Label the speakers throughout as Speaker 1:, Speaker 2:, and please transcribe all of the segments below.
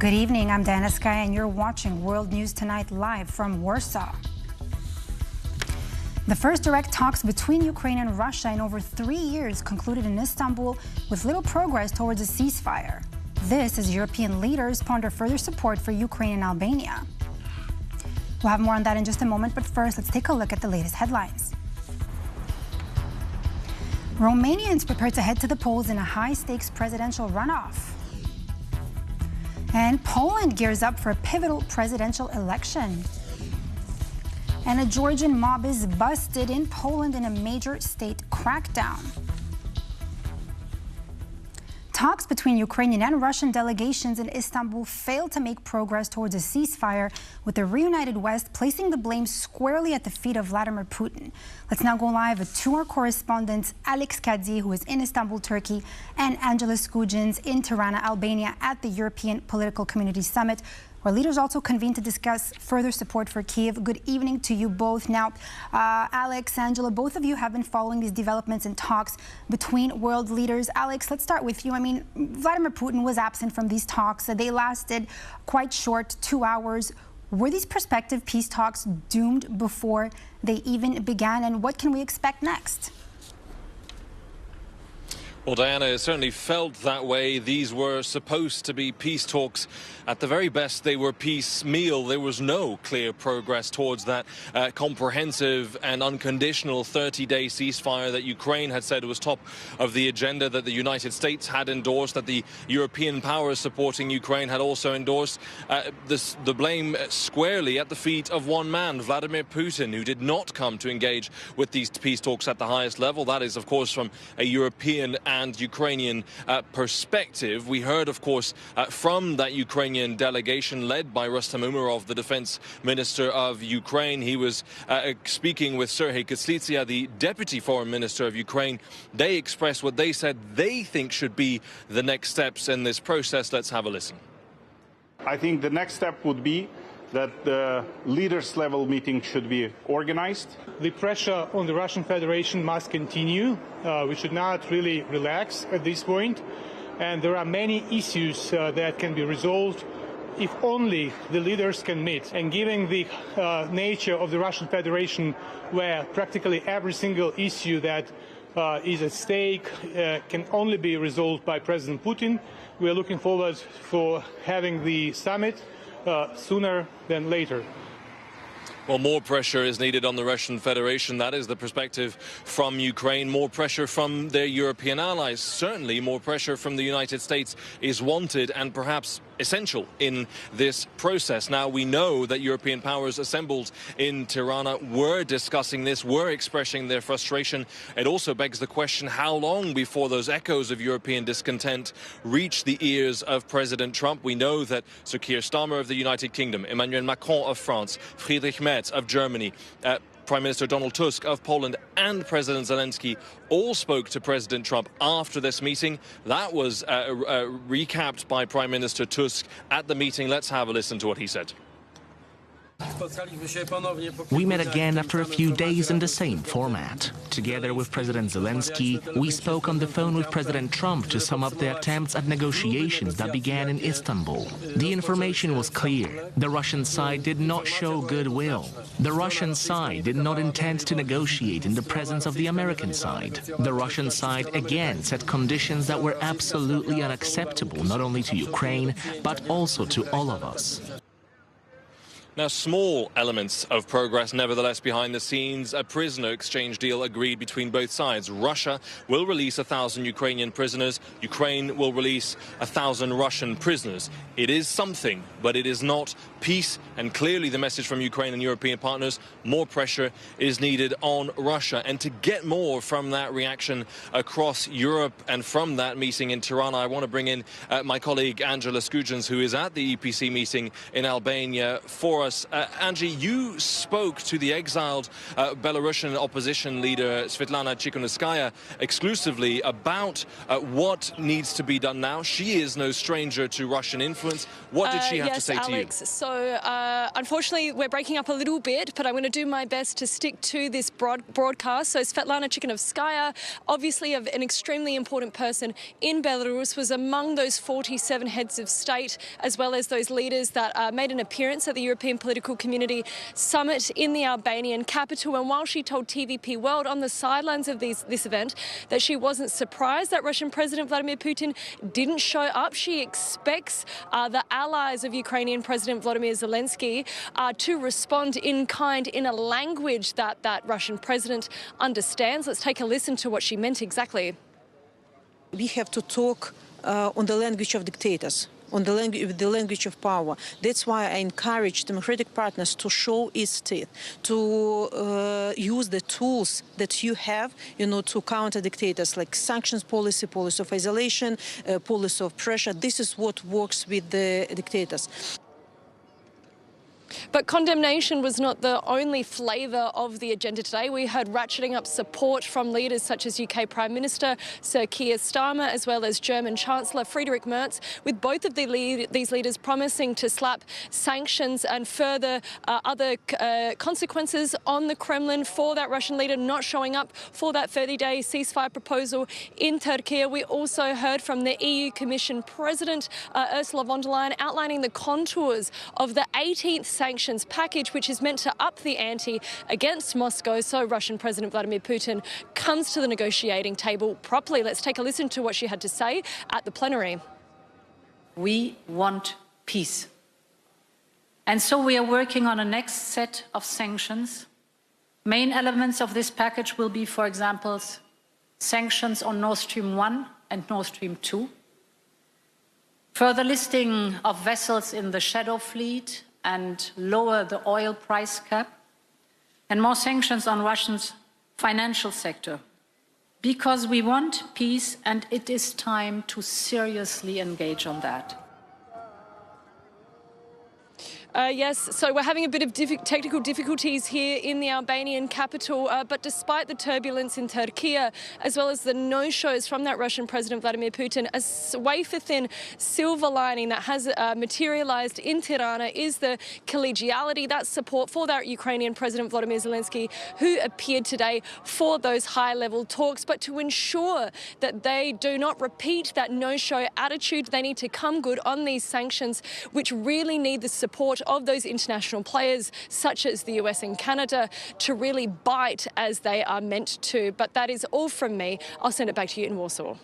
Speaker 1: Good evening, I'm Diana Sky, and you're watching World News Tonight live from Warsaw. The first direct talks between Ukraine and Russia in over 3 years concluded in Istanbul with little progress towards a ceasefire. This as European leaders ponder further support for Ukraine and Albania. We'll have more on that in just a moment, but first, let's take a look at the latest headlines. Romanians prepare to head to the polls in a high-stakes presidential runoff. And Poland gears up for a pivotal presidential election. And a Georgian mob is busted in Poland in a major state crackdown. Talks between Ukrainian and Russian delegations in Istanbul failed to make progress towards a ceasefire, with the reunited West placing the blame squarely at the feet of Vladimir Putin. Let's now go live to our correspondents Alex Kadzi, who is in Istanbul, Turkey, and Angela Skujins in Tirana, Albania, at the European Political Community Summit, where leaders also convened to discuss further support for Kyiv. Good evening to you both. Now, Alex, Angela, both of you have been following these developments and talks between world leaders. Alex, let's start with you. I mean, Vladimir Putin was absent from these talks. They lasted quite short, 2 hours. Were these prospective peace talks doomed before they even began? And what can we expect next?
Speaker 2: Well, Diana, it certainly felt that way. These were supposed to be peace talks. At the very best, they were piecemeal. There was no clear progress towards that comprehensive and unconditional 30-day ceasefire that Ukraine had said was top of the agenda, that the United States had endorsed, that the European powers supporting Ukraine had also endorsed. The blame squarely at the feet of one man, Vladimir Putin, who did not come to engage with these peace talks at the highest level. That is, of course, from a European and Ukrainian perspective. We heard, of course, from that Ukrainian delegation led by Rustem Umerov, the defense minister of Ukraine. He was speaking with Serhiy Kyslytsya, the deputy foreign minister of Ukraine. They expressed what they said they think should be the next steps in this process. Let's have a listen.
Speaker 3: I think the next step would be that the leaders level meeting should be organized.
Speaker 4: The pressure on the Russian Federation must continue. We should not really relax at this point. And there are many issues that can be resolved if only the leaders can meet. And given the nature of the Russian Federation, where practically every single issue that is at stake can only be resolved by President Putin, we are looking forward for having the summit sooner than later.
Speaker 2: Well, more pressure is needed on the Russian Federation. That is the perspective from Ukraine. More pressure from their European allies. Certainly more pressure from the United States is wanted and perhaps essential in this process. Now, we know that European powers assembled in Tirana were discussing this, were expressing their frustration. It also begs the question, how long before those echoes of European discontent reach the ears of President Trump? We know that Sir Keir Starmer of the United Kingdom, Emmanuel Macron of France, Friedrich Merz of Germany, Prime Minister Donald Tusk of Poland and President Zelensky all spoke to President Trump after this meeting. That was recapped by Prime Minister Tusk at the meeting. Let's have a listen to what he said.
Speaker 5: We met again after a few days in the same format. Together with President Zelensky, we spoke on the phone with President Trump to sum up the attempts at negotiations that began in Istanbul. The information was clear. The Russian side did not show goodwill. The Russian side did not intend to negotiate in the presence of the American side. The Russian side again set conditions that were absolutely unacceptable, not only to Ukraine, but also to all of us.
Speaker 2: Now, small elements of progress, nevertheless, behind the scenes. A prisoner exchange deal agreed between both sides. Russia will release 1,000 Ukrainian prisoners. Ukraine will release 1,000 Russian prisoners. It is something, but it is not peace. And clearly the message from Ukraine and European partners, more pressure is needed on Russia. And to get more from that reaction across Europe and from that meeting in Tirana, I want to bring in my colleague Angela Skujins, who is at the EPC meeting in Albania, for us. Angie, you spoke to the exiled Belarusian opposition leader Svetlana Tikhanovskaya exclusively about what needs to be done now. She is no stranger to Russian influence. What did she have to say
Speaker 6: to you? Yes, Alex. So, unfortunately, we're breaking up a little bit, but I'm going to do my best to stick to this broadcast. So, Svetlana Tikhanovskaya, obviously an extremely important person in Belarus, was among those 47 heads of state, as well as those leaders that made an appearance at the European Political Community Summit in the Albanian capital. And while she told Tvp World on the sidelines of this event that she wasn't surprised that Russian President Vladimir Putin didn't show up, she expects the allies of Ukrainian President Volodymyr Zelensky to respond in kind in a language that Russian president understands. Let's take a listen to what she meant exactly.
Speaker 7: We have to talk on the language of dictators, on the language of power. That's why I encourage democratic partners to show its teeth, to use the tools that you have, to counter dictators, like sanctions policy, policy of isolation, policy of pressure. This is what works with the dictators.
Speaker 6: But condemnation was not the only flavour of the agenda today. We heard ratcheting up support from leaders such as UK Prime Minister Sir Keir Starmer, as well as German Chancellor Friedrich Merz, with both of these leaders promising to slap sanctions and further other consequences on the Kremlin for that Russian leader not showing up for that 30-day ceasefire proposal in Turkey. We also heard from the EU Commission President Ursula von der Leyen outlining the contours of the 18th sanctions package, which is meant to up the ante against Moscow so Russian President Vladimir Putin comes to the negotiating table properly. Let's take a listen to what she had to say at the plenary.
Speaker 8: We want peace. And so we are working on a next set of sanctions. Main elements of this package will be, for example, sanctions on Nord Stream 1 and Nord Stream 2, further listing of vessels in the shadow fleet and lower the oil price cap, and more sanctions on Russia's financial sector. Because we want peace, and it is time to seriously engage on that.
Speaker 6: Yes, so we're having a bit of technical difficulties here in the Albanian capital, but despite the turbulence in Turkey, as well as the no-shows from that Russian President Vladimir Putin, a wafer-thin silver lining that has materialized in Tirana is the collegiality, that support for that Ukrainian President Volodymyr Zelensky, who appeared today for those high-level talks. But to ensure that they do not repeat that no-show attitude, they need to come good on these sanctions, which really need the support of those international players, such as the US and Canada, to really bite as they are meant to. But that is all from me. I'll send it back to you in Warsaw.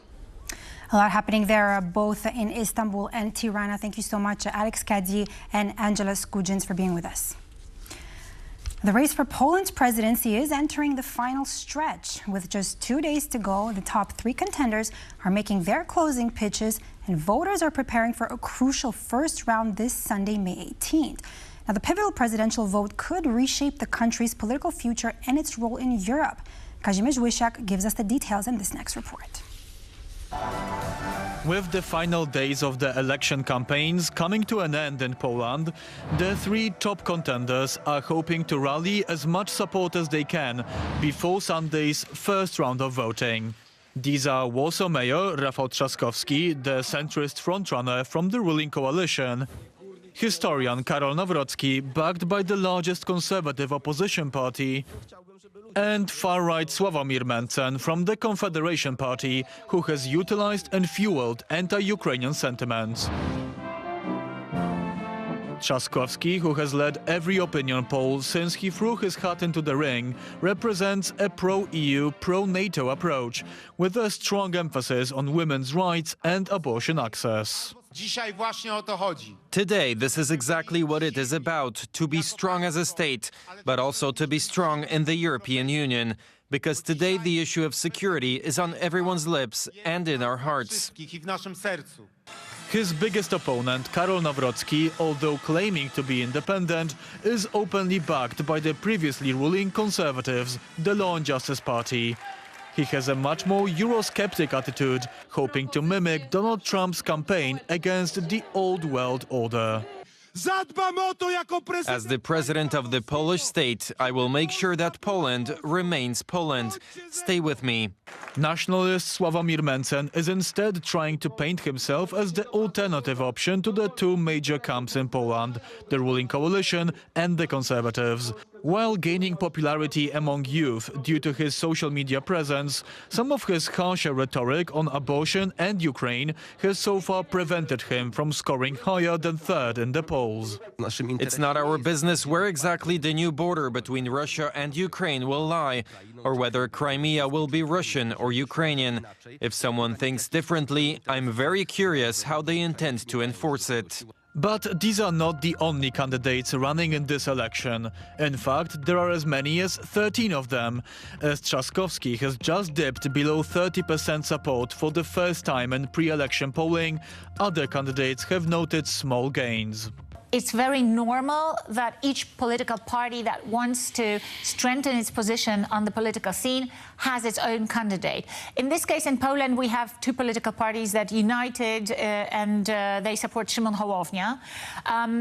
Speaker 1: A lot happening there, both in Istanbul and Tirana. Thank you so much, Alex Kadzi and Angela Skujins, for being with us. The race for Poland's presidency is entering the final stretch. With just 2 days to go, the top 3 contenders are making their closing pitches, and voters are preparing for a crucial first round this Sunday, May 18th. Now, the pivotal presidential vote could reshape the country's political future and its role in Europe. Kazimierz Łysiak gives us the details in this next report.
Speaker 9: With the final days of the election campaigns coming to an end in Poland, the 3 top contenders are hoping to rally as much support as they can before Sunday's first round of voting. These are Warsaw Mayor Rafał Trzaskowski, the centrist frontrunner from the ruling coalition, historian Karol Nawrocki, backed by the largest conservative opposition party, and far-right Sławomir Mencen from the Confederation Party, who has utilized and fueled anti-Ukrainian sentiments. Trzaskowski, who has led every opinion poll since he threw his hat into the ring, represents a pro-EU, pro-NATO approach, with a strong emphasis on women's rights and abortion access.
Speaker 10: Today, this is exactly what it is about, to be strong as a state, but also to be strong in the European Union. Because today the issue of security is on everyone's lips and in our hearts.
Speaker 9: His biggest opponent, Karol Nawrocki, although claiming to be independent, is openly backed by the previously ruling Conservatives, the Law and Justice Party. He has a much more Eurosceptic attitude, hoping to mimic Donald Trump's campaign against the old world order.
Speaker 10: As the president of the Polish state, I will make sure that Poland remains Poland. Stay with me.
Speaker 9: Nationalist Sławomir Mencen is instead trying to paint himself as the alternative option to the two major camps in Poland, the ruling coalition and the Conservatives. While gaining popularity among youth due to his social media presence, some of his harsher rhetoric on abortion and Ukraine has so far prevented him from scoring higher than third in the polls.
Speaker 10: It's not our business where exactly the new border between Russia and Ukraine will lie, or whether Crimea will be Russian or Ukrainian. If someone thinks differently, I'm very curious how they intend to enforce it.
Speaker 9: But these are not the only candidates running in this election. In fact, there are as many as 13 of them. As Trzaskowski has just dipped below 30% support for the first time in pre-election polling, other candidates have noted small gains.
Speaker 11: It's very normal that each political party that wants to strengthen its position on the political scene has its own candidate. In this case, in Poland, we have two political parties that united and they support Szymon Hołownia.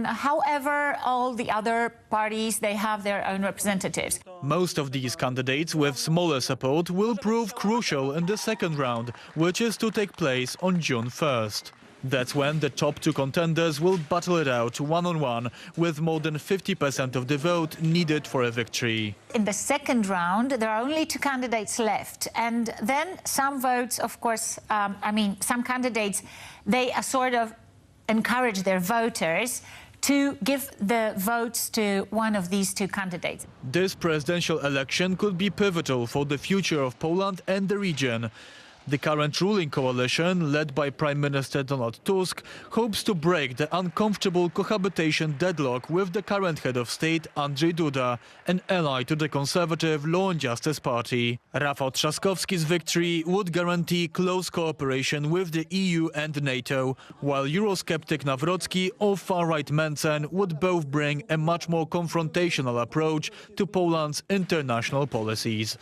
Speaker 11: However, all the other parties, they have their own representatives.
Speaker 9: Most of these candidates with smaller support will prove crucial in the second round, which is to take place on June 1st. That's when the top two contenders will battle it out one-on-one, with more than 50% of the vote needed for a victory.
Speaker 11: In the second round, there are only two candidates left. And then some votes, of course, some candidates, they sort of encourage their voters to give the votes to one of these two candidates.
Speaker 9: This presidential election could be pivotal for the future of Poland and the region. The current ruling coalition, led by Prime Minister Donald Tusk, hopes to break the uncomfortable cohabitation deadlock with the current head of state, Andrzej Duda, an ally to the conservative Law and Justice Party. Rafał Trzaskowski's victory would guarantee close cooperation with the EU and NATO, while Eurosceptic Nawrocki or far-right Mencen would both bring a much more confrontational approach to Poland's international policies.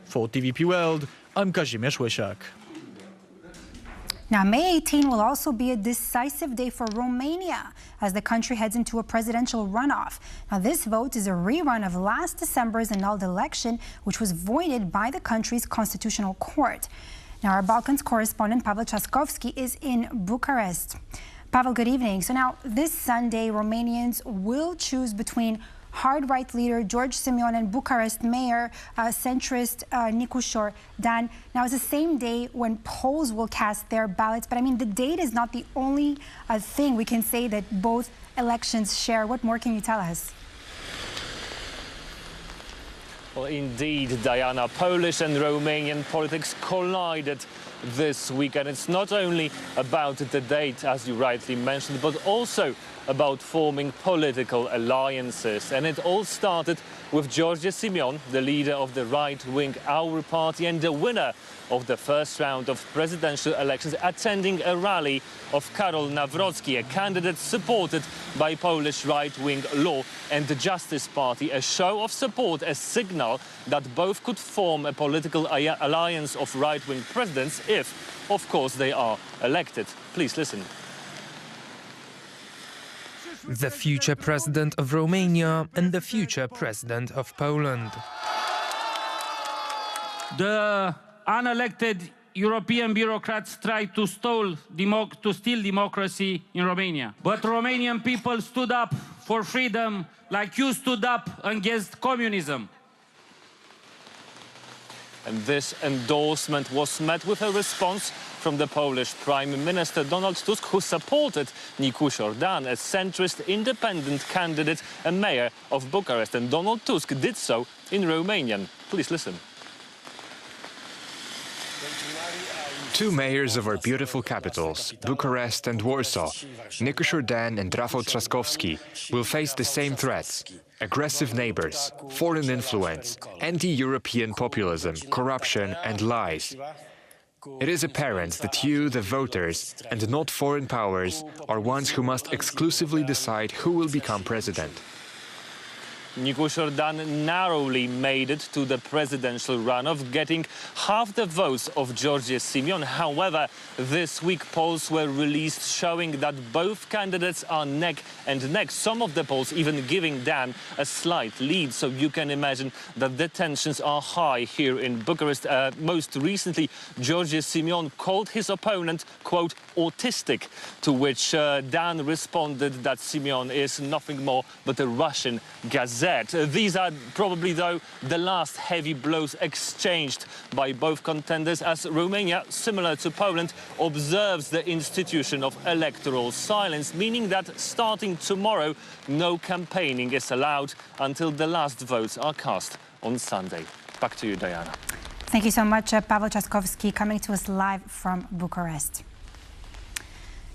Speaker 9: For TVP World, I'm Kazimierz Łysiak.
Speaker 1: Now, May 18 will also be a decisive day for Romania as the country heads into a presidential runoff. Now, this vote is a rerun of last December's annulled election, which was voided by the country's constitutional court. Now, our Balkans correspondent Paweł Trzaskowski is in Bucharest. Paweł, good evening. So now, this Sunday, Romanians will choose between hard right leader George Simeon and Bucharest mayor centrist Nicușor Dan. Now, it's the same day when Poles will cast their ballots, but I mean, the date is not the only thing we can say that both elections share. What more can you tell us?
Speaker 12: Well, indeed, Diana, Polish and Romanian politics collided this week, and it's not only about the date, as you rightly mentioned, but also about forming political alliances. And it all started with George Simeon, the leader of the right-wing Our Party and the winner of the first round of presidential elections, attending a rally of Karol Nawrocki, a candidate supported by Polish right-wing Law and the Justice Party, a show of support, a signal that both could form a political alliance of right-wing presidents if, of course, they are elected. Please listen.
Speaker 13: The future president of Romania and the future president of Poland.
Speaker 14: The unelected European bureaucrats tried to steal democracy in Romania. But Romanian people stood up for freedom like you stood up against communism.
Speaker 12: And this endorsement was met with a response from the Polish Prime Minister Donald Tusk, who supported Nicușor Dan, a centrist independent candidate and mayor of Bucharest. And Donald Tusk did so in Romanian. Please listen.
Speaker 15: Two mayors of our beautiful capitals, Bucharest and Warsaw, Nicușor Dan and Rafał Trzaskowski, will face the same threats: aggressive neighbors, foreign influence, anti-European populism, corruption and lies. It is apparent that you, the voters, and not foreign powers, are ones who must exclusively decide who will become president.
Speaker 12: Nikusor Dan narrowly made it to the presidential runoff, getting half the votes of Georgios Simeon. However, this week polls were released showing that both candidates are neck and neck. Some of the polls even giving Dan a slight lead. So you can imagine that the tensions are high here in Bucharest. Most recently, Georgios Simeon called his opponent, quote, autistic, to which Dan responded that Simeon is nothing more but a Russian gazette. These are probably, though, the last heavy blows exchanged by both contenders, as Romania, similar to Poland, observes the institution of electoral silence, meaning that starting tomorrow, no campaigning is allowed until the last votes are cast on Sunday. Back to you, Diana.
Speaker 1: Thank you so much, Paweł Trzaskowski, coming to us live from Bucharest.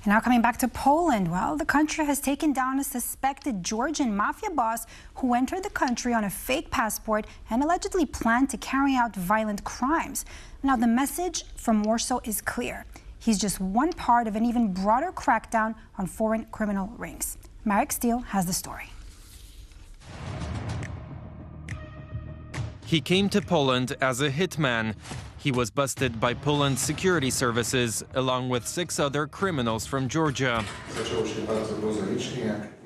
Speaker 1: And now coming back to Poland, well, the country has taken down a suspected Georgian mafia boss who entered the country on a fake passport and allegedly planned to carry out violent crimes. Now, the message from Warsaw is clear. He's just one part of an even broader crackdown on foreign criminal rings. Marek Steele has the story.
Speaker 10: He came to Poland as a hitman. He was busted by Poland's security services, along with 6 other criminals from Georgia.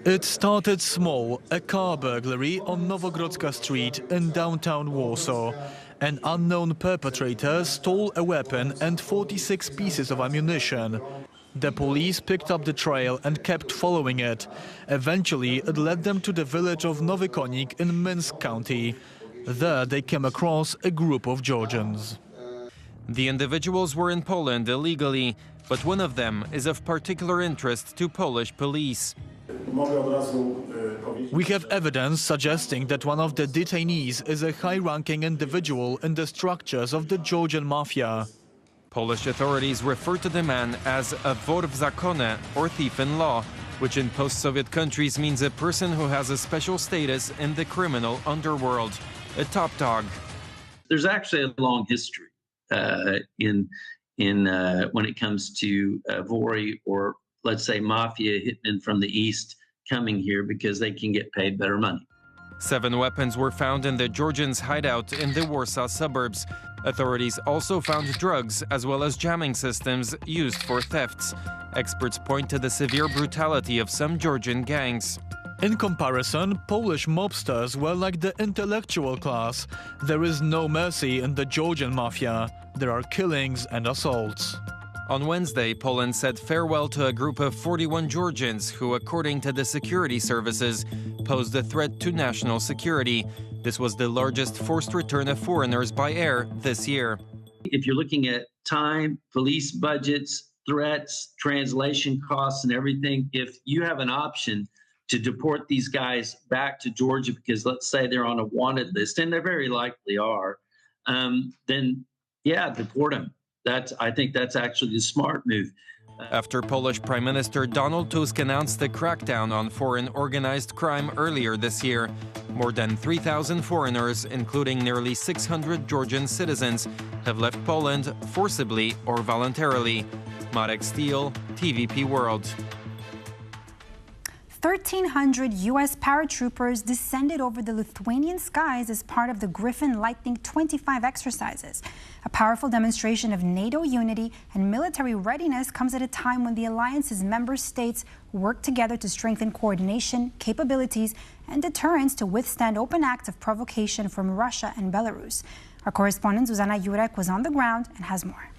Speaker 9: It started small, a car burglary on Nowogrodzka Street in downtown Warsaw. An unknown perpetrator stole a weapon and 46 pieces of ammunition. The police picked up the trail and kept following it. Eventually, it led them to the village of Nowy Konik in Minsk County. There, they came across a group of Georgians.
Speaker 10: The individuals were in Poland illegally, but one of them is of particular interest to Polish police.
Speaker 9: We have evidence suggesting that one of the detainees is a high-ranking individual in the structures of the Georgian mafia.
Speaker 10: Polish authorities refer to the man as a wor w zakonie, or thief in law, which in post-Soviet countries means a person who has a special status in the criminal underworld, a top dog.
Speaker 16: There's actually a long history when it comes to Vori, or let's say mafia hitmen from the east coming here because they can get paid better money.
Speaker 10: 7 weapons were found in the Georgians' hideout in the Warsaw suburbs. Authorities also found drugs as well as jamming systems used for thefts. Experts point to the severe brutality of some Georgian gangs.
Speaker 9: In comparison, Polish mobsters were like the intellectual class. There is no mercy in the Georgian mafia. There are killings and assaults.
Speaker 10: On Wednesday, Poland said farewell to a group of 41 Georgians who, according to the security services, posed a threat to national security. This was the largest forced return of foreigners by air this year.
Speaker 16: If you're looking at time, police budgets, threats, translation costs, and everything, if you have an option to deport these guys back to Georgia because let's say they're on a wanted list, and they very likely are, then yeah, deport them. I think that's actually the smart move.
Speaker 10: After Polish Prime Minister Donald Tusk announced a crackdown on foreign organized crime earlier this year, more than 3,000 foreigners, including nearly 600 Georgian citizens, have left Poland forcibly or voluntarily. Marek Steele, TVP World.
Speaker 1: 1,300 U.S. paratroopers descended over the Lithuanian skies as part of the Griffin Lightning 25 exercises. A powerful demonstration of NATO unity and military readiness comes at a time when the alliance's member states work together to strengthen coordination, capabilities, and deterrence to withstand open acts of provocation from Russia and Belarus. Our correspondent Zuzana Jurek was on the ground and has more.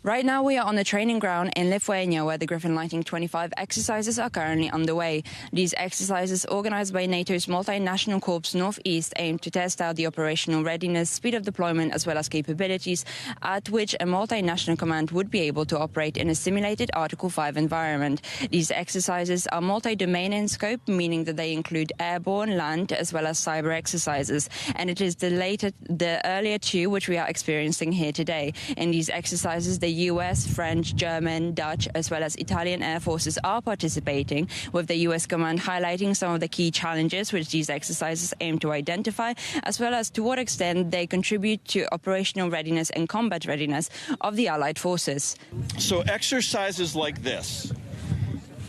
Speaker 17: Right now we are on the training ground in Lithuania where the Griffin Lightning 25 exercises are currently underway. These exercises, organized by NATO's multinational corps Northeast, aim to test out the operational readiness, speed of deployment as well as capabilities at which a multinational command would be able to operate in a simulated Article 5 environment. These exercises are multi-domain in scope, meaning that they include airborne, land as well as cyber exercises. And it is the earlier two which we are experiencing here today. In these exercises, the US, French, German, Dutch, as well as Italian air forces are participating, with the US command highlighting some of the key challenges which these exercises aim to identify, as well as to what extent they contribute to operational readiness and combat readiness of the Allied forces.
Speaker 18: So exercises like this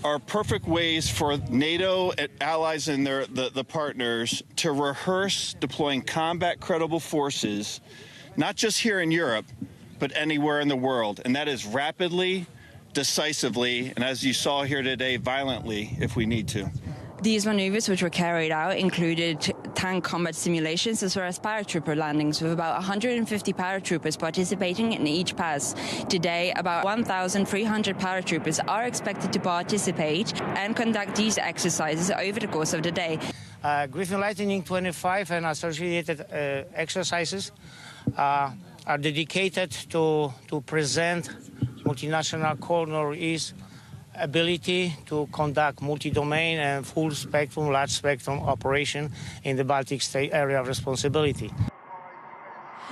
Speaker 18: are perfect ways for NATO allies and the partners to rehearse deploying combat credible forces, not just here in Europe, but anywhere in the world. And that is rapidly, decisively, and as you saw here today, violently, if we need to.
Speaker 17: These maneuvers, which were carried out, included tank combat simulations as well as paratrooper landings, with about 150 paratroopers participating in each pass. Today, about 1,300 paratroopers are expected to participate and conduct these exercises over the course of the day.
Speaker 19: Griffin Lightning 25 and associated exercises are dedicated to present multinational corps ability to conduct multi-domain and full-spectrum, large-spectrum operation in the Baltic State area of responsibility.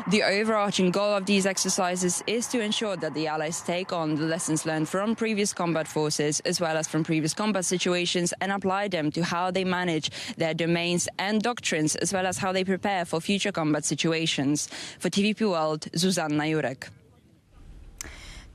Speaker 17: The overarching goal of these exercises is to ensure that the Allies take on the lessons learned from previous combat forces as well as from previous combat situations and apply them to how they manage their domains and doctrines, as well as how they prepare for future combat situations. For Tvp World, Zuzanna Jurek.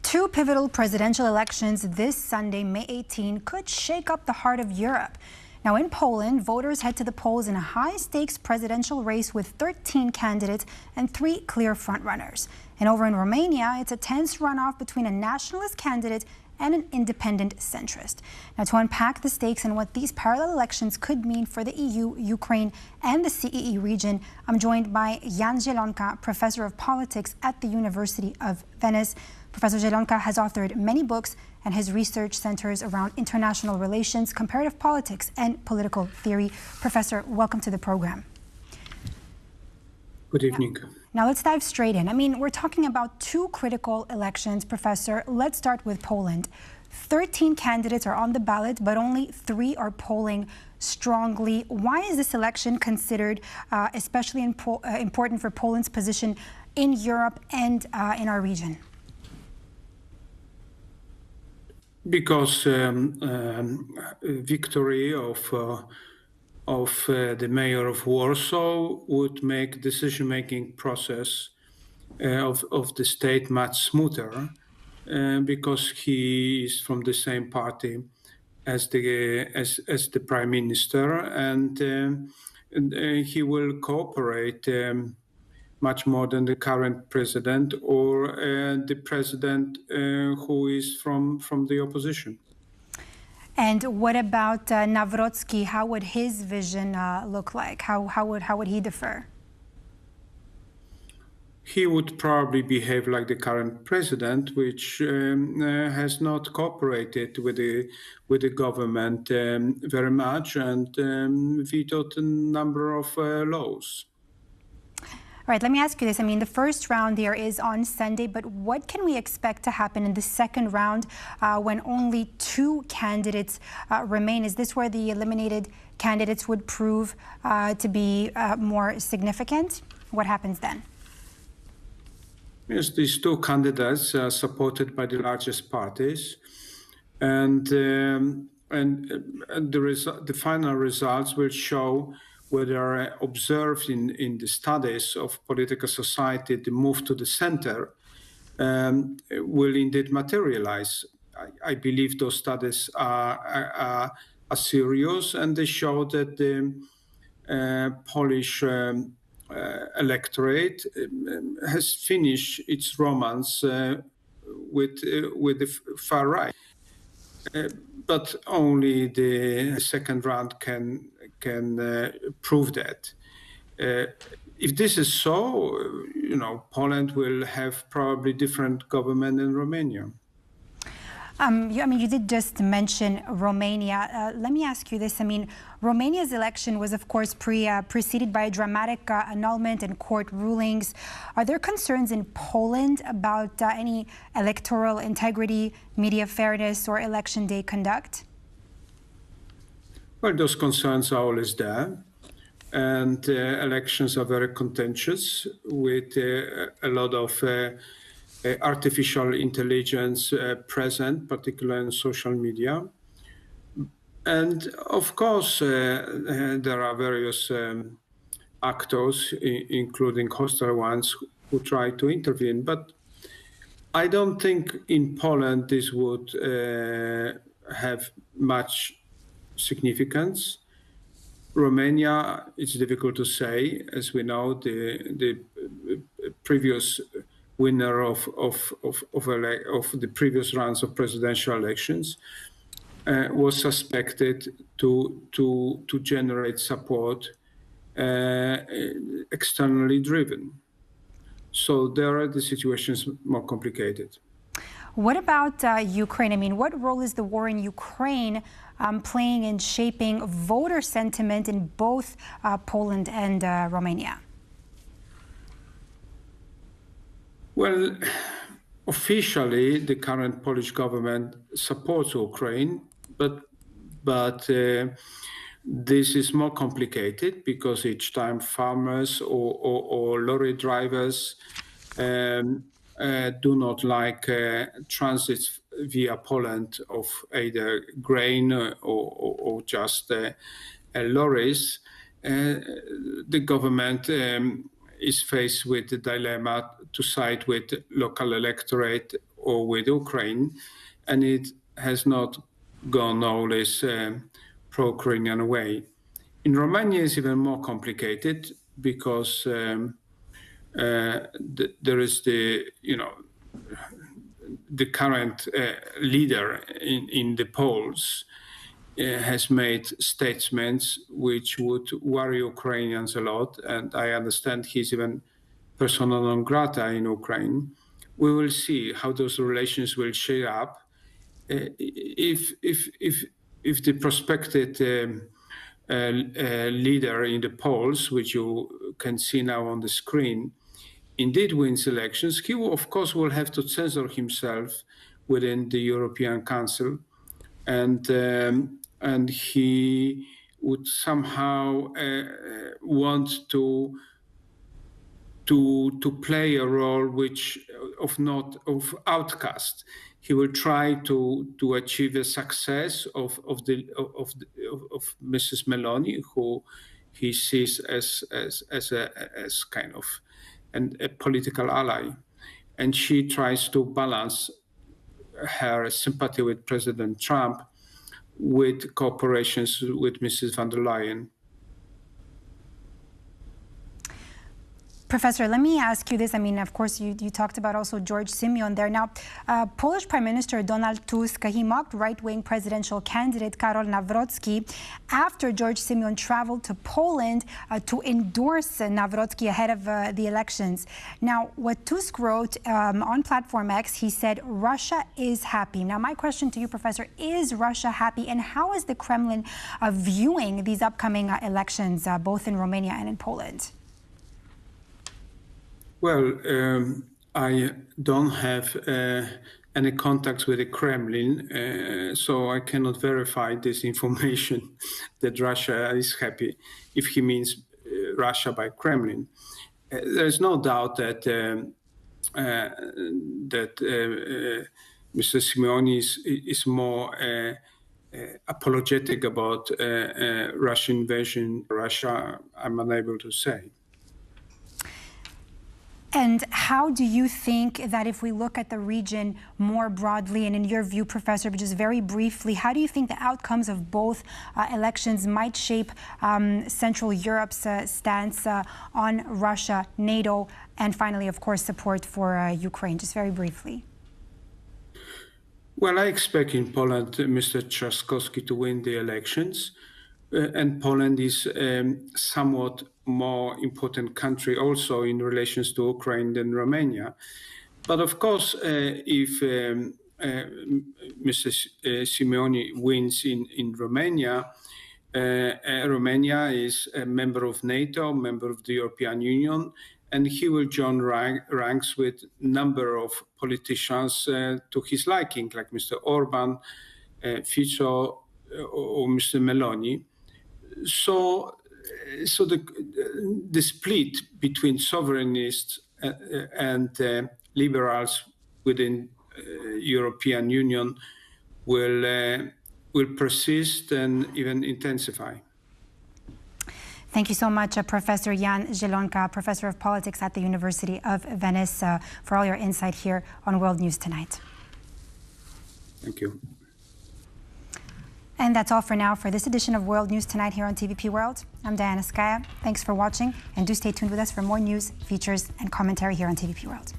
Speaker 1: Two pivotal presidential elections this Sunday, May 18, could shake up the heart of Europe. Now, in Poland, voters head to the polls in a high-stakes presidential race with 13 candidates and 3 clear frontrunners. And over in Romania, it's a tense runoff between a nationalist candidate and an independent centrist. Now, to unpack the stakes and what these parallel elections could mean for the EU, Ukraine, and the CEE region, I'm joined by Jan Zielonka, professor of politics at the University of Venice. Professor Zielonka has authored many books, and his research centers around international relations, comparative politics, and political theory. Professor, welcome to the program.
Speaker 20: Good evening.
Speaker 1: Now let's dive straight in. I mean, we're talking about 2 critical elections, Professor. Let's start with Poland. 13 candidates are on the ballot, but only 3 are polling strongly. Why is this election considered especially important for Poland's position in Europe and in our region?
Speaker 20: Because victory of the mayor of Warsaw would make decision-making process of the state much smoother, because he is from the same party as the prime minister, and he will cooperate much more than the current president or the president who is from the opposition.
Speaker 1: And what about Nawrocki? How would his vision look like? How would he differ?
Speaker 20: He would probably behave like the current president, which has not cooperated with the government very much and vetoed a number of laws.
Speaker 1: All right, let me ask you this. I mean, the first round there is on Sunday, but what can we expect to happen in the second round when only 2 candidates remain? Is this where the eliminated candidates would prove to be more significant? What happens then?
Speaker 20: Yes, these 2 candidates are supported by the largest parties, and the final results will show whether observed in the studies of political society, the move to the center will indeed materialize. I believe those studies are serious, and they show that the Polish electorate has finished its romance with the far right. But only the second round can prove that. If this is so, Poland will have probably different government in Romania.
Speaker 1: I mean, you did just mention Romania. Let me ask you this. I mean, Romania's election was, of course, preceded by a dramatic annulment and court rulings. Are there concerns in Poland about any electoral integrity, media fairness, or election day conduct?
Speaker 20: Well, those concerns are always there. And elections are very contentious with a lot of artificial intelligence present, particularly in social media. And of course, there are various actors, including hostile ones, who try to intervene. But I don't think in Poland this would have much significance. Romania, it's difficult to say. As we know, the previous winner of the previous rounds of presidential elections was suspected to generate support externally driven. So there are the situations more complicated.
Speaker 1: What about Ukraine? I mean, what role is the war in Ukraine playing in shaping voter sentiment in both Poland and Romania?
Speaker 20: Well, officially, the current Polish government supports Ukraine, but this is more complicated because each time farmers or lorry drivers do not like transits via Poland of either grain or just lorries, the government is faced with the dilemma to side with local electorate or with Ukraine, and it has not gone always pro-Ukrainian way. In Romania, it's even more complicated because there is the current leader in the polls has made statements which would worry Ukrainians a lot, and I understand he's even persona non grata in Ukraine. We will see how those relations will shape up. If the prospective leader in the polls, which you can see now on the screen, indeed wins elections, he will, of course, will have to censor himself within the European Council, and he would somehow want to play a role which of outcast. He will try to achieve the success of Mrs. Meloni, who he sees as kind of a political ally, and she tries to balance her sympathy with President Trump with cooperations with Mrs. von der Leyen.
Speaker 1: Professor, let me ask you this. I mean, of course, you talked about also George Simeon there. Now, Polish Prime Minister Donald Tusk, he mocked right-wing presidential candidate Karol Nawrocki after George Simeon traveled to Poland to endorse Nawrocki ahead of the elections. Now, what Tusk wrote on Platform X, he said, Russia is happy. Now, my question to you, Professor, is Russia happy? And how is the Kremlin viewing these upcoming elections, both in Romania and in Poland?
Speaker 20: Well, I don't have any contacts with the Kremlin, so I cannot verify this information that Russia is happy, if he means Russia by Kremlin. There's no doubt that Mr. Simeoni is more apologetic about Russian invasion. Russia, I'm unable to say.
Speaker 1: And how do you think that if we look at the region more broadly, and in your view, Professor, but just very briefly, how do you think the outcomes of both elections might shape Central Europe's stance on Russia, NATO, and finally, of course, support for Ukraine? Just very briefly.
Speaker 20: Well, I expect in Poland Mr. Trzaskowski to win the elections. And Poland is somewhat more important country also in relations to Ukraine than Romania. But of course, if Mr. Simeoni wins in Romania, Romania is a member of NATO, member of the European Union, and he will join ranks with a number of politicians to his liking, like Mr. Orban, Fico, or Mr. Meloni. So the split between sovereignists and liberals within European Union will persist and even intensify.
Speaker 1: Thank you so much, Professor Jan Zielonka, Professor of Politics at the University of Venice, for all your insight here on World News Tonight.
Speaker 20: Thank you.
Speaker 1: And that's all for now for this edition of World News Tonight here on TVP World. I'm Diana Skaya. Thanks for watching, and do stay tuned with us for more news, features, and commentary here on TVP World.